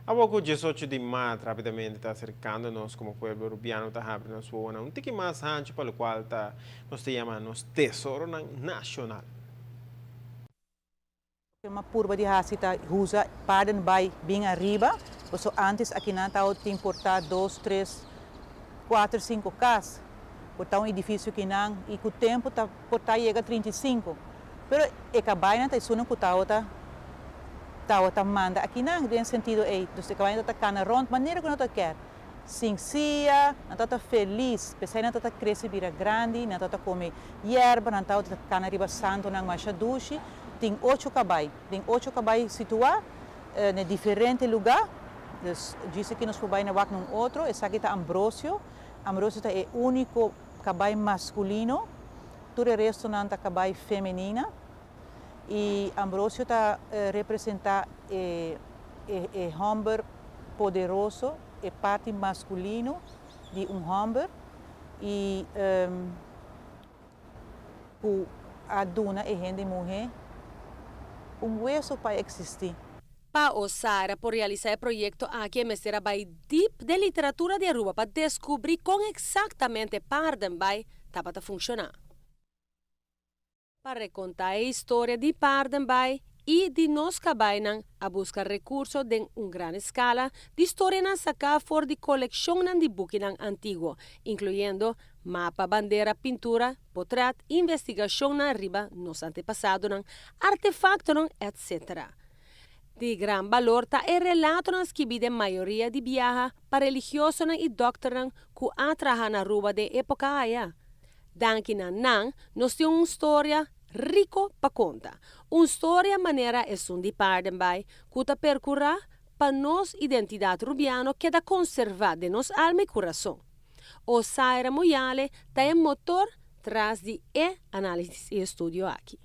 A pouco 18 de maio, rapidamente, está acercando-nos como povo rubiano, está abrindo a sua um tique mais antes, pelo qual nós chamamos Tesouro Nacional. Uma curva de racita usa partem by bem arriba, so antes aqui na tá tem portar 2, 3, 4, 5 casas, portar um edifício que não e com o tempo tá portar chega a 35, pero e cabaina tá isso não cuta tá manda aqui não tem sentido é, dus cabaina tá cana rond maneira que não tá quer, sia, não tá feliz, pensei não tá cresce vira grande, não tá comer erva, não tá cana riba santo não mais duche. Tem 8 cabai situados em diferentes lugares. Dus, disse que nós vamos na wak num outro. Esse aqui está Ambrosio. Ambrosio é o único cabai masculino. Todo o resto não está cabai feminina. E Ambrosio está representa o homem poderoso, a parte masculino de homem. E a dona é gente mulher. Hueso para existir. Pa Osara por realizar o projeto aqui mesera by deep de literatura de Aruba para descobrir como exatamente Parden by estava a funcionar. Para recontar a história de Parden by e de nós cabainan a buscar recursos de grande escala de história na sacar for de coleção de buquinan antigo, incluyendo mapa, bandeira, pintura, portrait, investigação na riba nos antepassados, artefactos, etc. De gran valor está o relato nas que a maioria de viaja para religiosos e doctores que atraem na Aruba de época aya. Danke nan, nós temos uma história rico para contar. Uma história maneira é um de Parden by que está percorrer para nossa identidade rubiana que da conservar de nossa alma e coração. O Saira Moyale tem motor traz de análise e estudo aqui.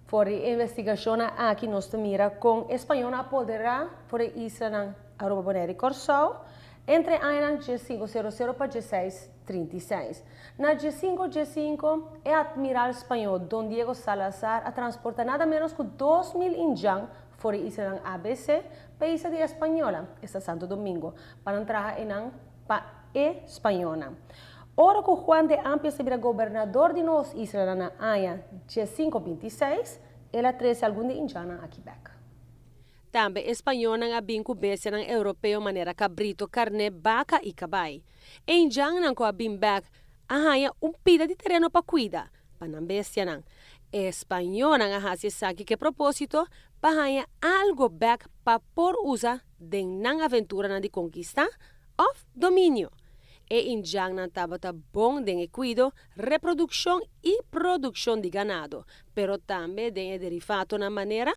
For a investigação aqui nós mira com espanhol apoderá por isso na Aruba Boneri Corsol entre a G500 para G636. Na G5 é admiral espanhol Don Diego Salazar a transportar nada menos que 2.000 indianos fora isso na ABC, país de Espanhola, esta Santo Domingo, para entrar em espanhola. Ora que Juan de Ampia se vira governador de nós Isla na Aya G526, ela trouxe algum de indiana aqui back. Também espanhol a binku bese ng europeu maneira cabrito, carne, vaca e cabai. E indian nang ko abim back ahaya pida de terreno para cuidar, para não bestia nang. Espanhol nang ahasi saki que propósito para algo back para por usa de nang aventura na de conquista of domínio. E indian nang tabata bom de cuido, reprodução e produção de ganado, pero também de derivato na maneira